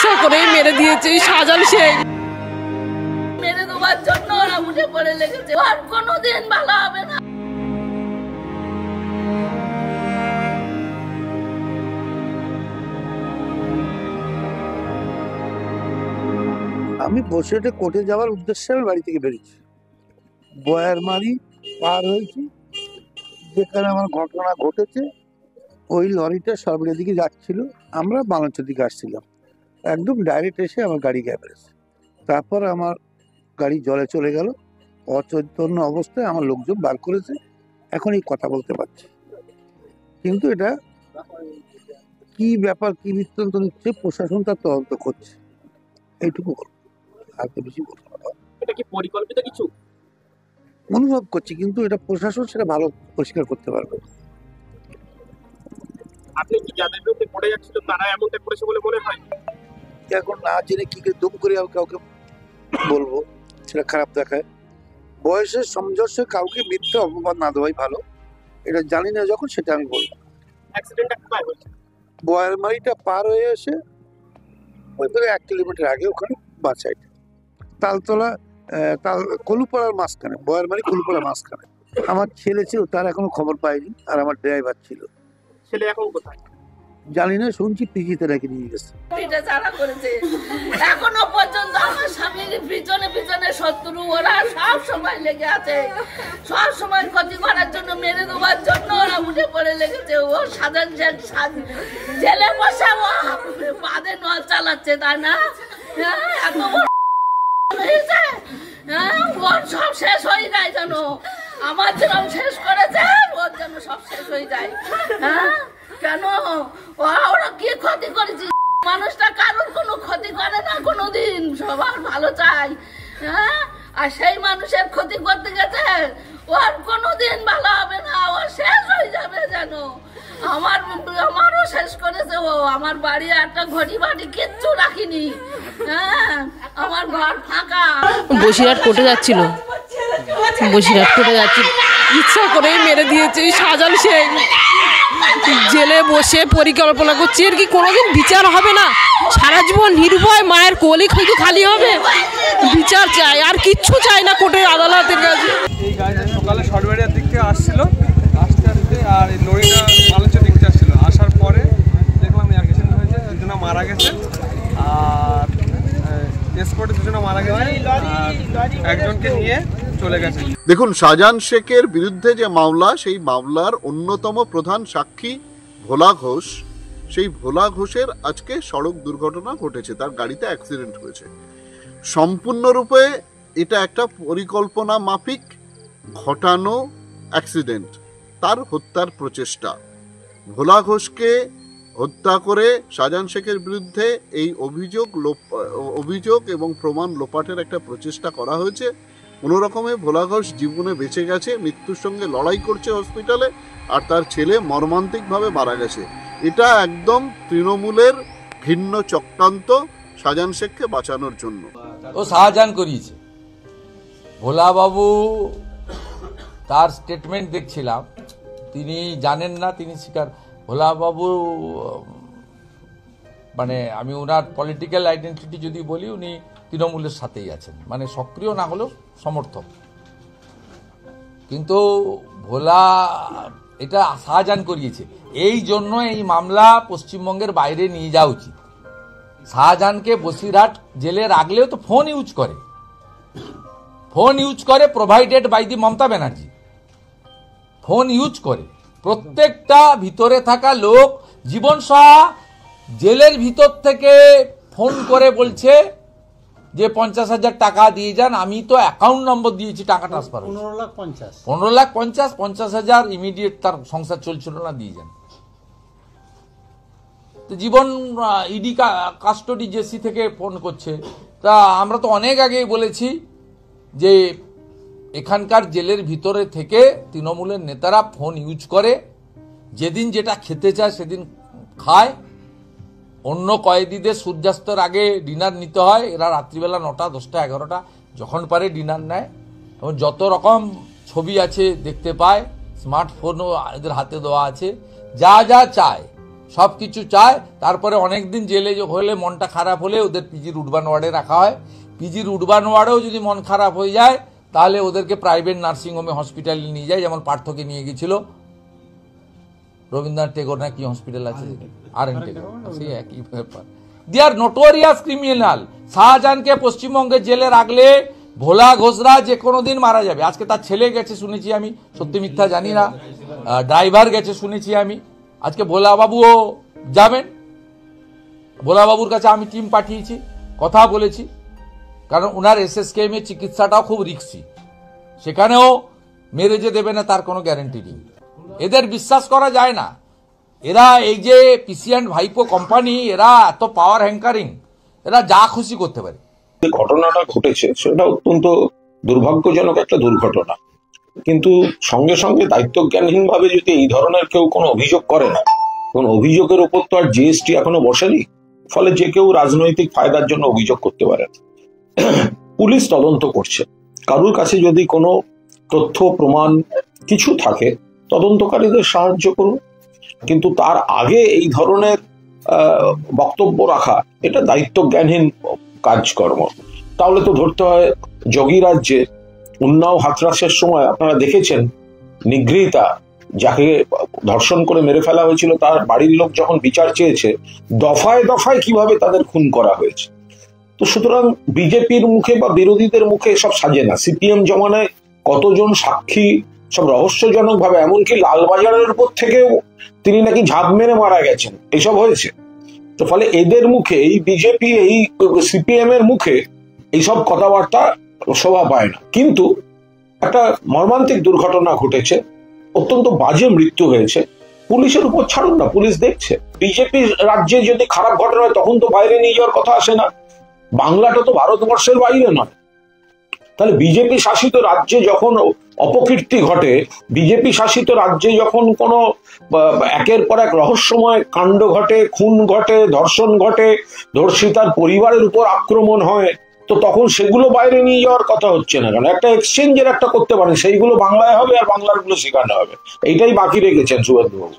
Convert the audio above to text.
ইচ্ছা করেই মেরে দিয়েছে শাহজাহান শেখ। মেরে দেওয়ার জন্য ওরা উঠে পড়ে লেগেছে, আর কোনোদিন ভালো হবে না। আমি বসিরহাটে কোর্টে যাওয়ার উদ্দেশ্যে আমি বাড়ি থেকে বেরিয়েছি, বয়ারমারি পার হয়েছি, যেখানে আমার ঘটনা ঘটেছে। ওই লরিটা সরবরের দিকে যাচ্ছিল, আমরা বাংলাদেশের দিকে আসছিলাম, একদম ডাইরেক্ট এসে আমার গাড়ি গ্যাপেছে। তারপর আমার গাড়ি জলে চলে গেল, অচৈতন্য অবস্থায় আমার লোকজন বার করেছে। এখন এই কথা বলতে পারছি, কিন্তু এটা কি ব্যাপার, কি বৃত্তান্ত নিচ্ছে, প্রশাসন তার তদন্ত করছে, এইটুকু বলবো, আর তো বেশি বলবো না। এটা কি পরিকল্পিত কিছু অনুভব করছি, কিন্তু এটা প্রশাসন সেটা ভালো পরিষ্কার করতে পারবে। আপনি কি যাদের বিরুদ্ধে পড়ে যাচ্ছিল তারা এমনটা করেছে বলে মনে হয়? এখন না জেনে কি করে দুম করে কাউকে বলবো, সেটা খারাপ দেখায়। বয়সের সমঞ্জস্য কাউকে মিথ্যে অপবাদ না দেওয়াই ভালো, এটা জানি না যখন, সেটা আমি বলবো। অ্যাক্সিডেন্টটা কোথায় হয়েছে? বয়ারমারিটা পার হয়ে এসে ওই 1 কিলোমিটার আগে, ওখানে বাঁ সাইডে তালতলা কলুপাড়ার মাঝখানে, বয়ারমারি কলুপাড়ার মাঝখানে। আমার ছেলে ছিল, তার এখনো খবর পাইনি, আর আমার ড্রাইভার ছিল। ছেলে এখন কোথায় জানি না, শুনছি পিজিতে রেখে নিয়ে গেছে। পিঠে ছাড়া করেছে, এখনো পর্যন্ত আমার স্বামীর পিছনে পিছনে শত্রু, ওরা সব সময় লেগে আছে, সব সময় ক্ষতি করার জন্য, মেরে দেওয়ার জন্য ওরা উঠে পড়ে লেগেছে। ও সাধারণ জেলে বসে ও বাদে নল চালাচ্ছে, তাই না? এত হয়েছে, ওর সব শেষ হয়ে যায় যেন, আমার যেরকম শেষ করেছে ওর যেন সব শেষ হয়ে যায়। কেন ওরা কি ক্ষতি করেছে? মানুষটা কারোর কোনো ক্ষতি করে না কোনোদিন, সবার ভালো চাই। আর সেই মানুষের ক্ষতি করতে গেছে, ওর কোনোদিন ভালো হবে না, ও শেষ হয়ে যাবে যেন। আমারও শেষ করেছে ও। আমার বাড়ি একটা ঘড়ি বাড়ি কিচ্ছু রাখিনি, আমার ঘর ফাঁকা। বসিরহাট কোর্টে যাচ্ছিল, ইচ্ছা করেই মেরে দিয়েছে শাহজাহান শেখ। জেলে বসে পরিকল্পনা করছে, এর কি কোনোদিন বিচার হবে না? সারা জীবন নির্ভয় মায়ের কোলে হয়তো খালি হবে। বিচার চাই, আর কিচ্ছু চাই না কোর্টের আদালতের কাছে। এই গাড়িটা সকালে সরবেরিয়ার দিক থেকে আসছিল, আস্তে আস্তে, আর এই লরিটা বালুচের দিক থেকে আসছিল। আসার পরে দেখলাম অ্যাক্সিডেন্ট হয়েছে, দুজনে মারা গেছে, আর এসকর্টে দুজনে মারা গেছে, আর একজনকে নিয়ে চলে গেছে। দেখুন, শাহজাহান শেখের বিরুদ্ধে যে মামলা, সেই মামলার অন্যতম প্রধান সাক্ষী ভোলা ঘোষ, সেই ভোলা ঘোষের আজকে সড়ক দুর্ঘটনা ঘটেছে, তার গাড়িতে অ্যাক্সিডেন্ট হয়েছে। সম্পূর্ণরূপে এটা একটা পরিকল্পনা মাফিক ঘটানো অ্যাক্সিডেন্ট, তার হত্যার প্রচেষ্টা। ভোলা ঘোষকে হত্যা করে শাহজাহান শেখের বিরুদ্ধে এই অভিযোগ এবং প্রমাণ লোপাটের একটা প্রচেষ্টা করা হয়েছে। কোনো রকমে ভোলা ঘোষ জীবনে বেঁচে গেছে, মৃত্যুর সঙ্গে লড়াই করছে হসপিটালে, আর তার ছেলে মর্মান্তিকভাবে মারা গেছে। এটা একদম তৃণমূলের ভিন্ন চক্রান্ত শাহজাহান শেখকে বাঁচানোর জন্য। ও শাহজাহান করিয়েছে। ভোলাবাবু তার স্টেটমেন্ট দেখছিলাম, তিনি জানেন না, তিনি স্বীকার। ভোলাবাবু মানে আমি ওনার পলিটিক্যাল আইডেন্টিটি যদি বলি, উনি তৃণমূলের সাথেই আছেন, মানে সক্রিয় না হলেও সমর্থক। কিন্তু ভোলা এটা শাহজাহান করিয়েছে, এই জন্য এই মামলা পশ্চিমবঙ্গের বাইরে নিয়ে যাওয়া উচিত। শাহজাহানকে বসিরহাট জেলে রাখলেও তো ফোন ইউজ করে, provided by the Mamata Banerjee. Phone use করে প্রত্যেকটা ভিতরে থাকা লোক, জীবন সাহা জেলের ভিতর থেকে ফোন করে বলছে যে 50,000 টাকা দিয়ে যান, আমি তো অ্যাকাউন্ট নম্বর দিয়েছি, টাকা ট্রান্সফার 15,50,000 50,000 ইমিডিয়েট, তার সংসার চলছিল না, দিয়ে যান। তো জীবন ইডি কাস্টডি জেসি থেকে ফোন করছে। তা আমরা তো অনেক আগেই বলেছি যে এখানকার জেলের ভিতরে থেকে তৃণমূলের নেতারা ফোন ইউজ করে, যেদিন যেটা খেতে চায় সেদিন খায়। অন্য কয়েদিদের সূর্যাস্তের আগে ডিনার নিতে হয়, এরা রাত্রিবেলা 9টা 10টা 11টা যখন পারে ডিনার নেয়, এবং যত রকম ছবি আছে দেখতে পায়, স্মার্টফোনও এদের হাতে দেওয়া আছে। যা যা চায় সব কিছু চায়। তারপরে অনেকদিন জেলে হলে মনটা খারাপ হলে ওদের পিজির উডবান ওয়ার্ডে রাখা হয়। পিজির উডবান ওয়ার্ডেও যদি মন খারাপ হয়ে যায় তাহলে ওদেরকে প্রাইভেট নার্সিংহোমে হসপিটালে নিয়ে যায়, যেমন পার্থকে নিয়ে গেছিল রবীন্দ্রনাথ টেগোর না কি হসপিটাল আছে আর.এন. টেগোর, সেই একই ব্যাপার। দে আর নোটোরিয়াস ক্রিমিনাল। শাহজাহানকে পশ্চিমবঙ্গের জেলে রাখলে ভোলা ঘোষরা যে কোনো দিন মারা যাবে। আজকে তার ছেলে গেছে শুনেছি আমি, সত্যি মিথ্যা জানি না, ড্রাইভার গেছে শুনেছি আমি। আজকে ভোলাবাবুও যাবেন। ভোলাবাবুর কাছে আমি টিম পাঠিয়েছি, কথা বলেছি, কারণ ওনার SSKM এর চিকিৎসাটাও খুব রিস্কি, সেখানেও মেরে যে দেবে না তার কোনো গ্যারেন্টি নেই। এদের বিশ্বাস করা যায় না। এরা এই যে পিসিএন্ড ভাইপো কোম্পানি, এরা এত পাওয়ার হ্যাঙ্কারিং, এরা যা খুশি করতে পারে। যে ঘটনাটা ঘটেছে সেটা অত্যন্ত দুর্ভাগ্যজনক একটা দুর্ঘটনা, কিন্তু সঙ্গে সঙ্গে দায়িত্বজ্ঞানহীন ভাবে যদি এই ধরনের কেউ কোনো অভিযোগ করে না, কোন অভিযোগের উপর তো আর GST এখনো বসেনি, ফলে যে কেউ রাজনৈতিক ফায়দার জন্য অভিযোগ করতে পারে। পুলিশ তদন্ত করছে, কারুর কাছে যদি কোনো তথ্য প্রমাণ কিছু থাকে তদন্তকারীদের সাহায্য করুন, কিন্তু তার আগে এই ধরনের বক্তব্য রাখা এটা দায়িত্বজ্ঞানহীন কাজকর্ম। তাহলে তো ধরতে হয় যোগী রাজ্যে উন্নাও হাতরাসের সময় আপনারা দেখেছেন নিগৃহীতা যাকে ধর্ষণ করে মেরে ফেলা হয়েছিল, তার বাড়ির লোক যখন বিচার চেয়েছে দফায় দফায় কিভাবে তাদের খুন করা হয়েছে। তো সুতরাং বিজেপির মুখে বা বিরোধীদের মুখে এসব সাজে না। CPM জমানায় কতজন সাক্ষী সব রহস্যজনক ভাবে, এমনকি লালবাজারের উপর থেকেও তিনি নাকি ঝাঁপ মেরে মারা গেছেন, এসব হয়েছে। তো ফলে এদের মুখে, এই বিজেপি এই CPM এর মুখে এইসব কথাবার্তা শোভা পায় না। কিন্তু একটা মর্মান্তিক দুর্ঘটনা ঘটেছে, অত্যন্ত বাজে মৃত্যু হয়েছে, পুলিশের উপর ছাড়ুন না, পুলিশ দেখছে। বিজেপি রাজ্যে যদি খারাপ ঘটনা হয় তখন তো বাইরে নিয়ে যাওয়ার কথা আসে না। বাংলাটা তো ভারতবর্ষের বাইরে নয়। তাহলে বিজেপি শাসিত রাজ্যে যখন অপকীর্তি ঘটে, বিজেপি শাসিত রাজ্যে যখন কোনো একের পর এক রহস্যময় কাণ্ড ঘটে, খুন ঘটে, ধর্ষণ ঘটে, ধর্ষিতার পরিবারের উপর আক্রমণ হয়, তো তখন সেগুলো বাইরে নিয়ে যাওয়ার কথা হচ্ছে না কেন? একটা এক্সচেঞ্জের একটা করতে পারেন, সেইগুলো বাংলায় হবে আর বাংলার গুলো শেখানো হবে। এইটাই বাকি রেখেছেন শুভেন্দুবাবু।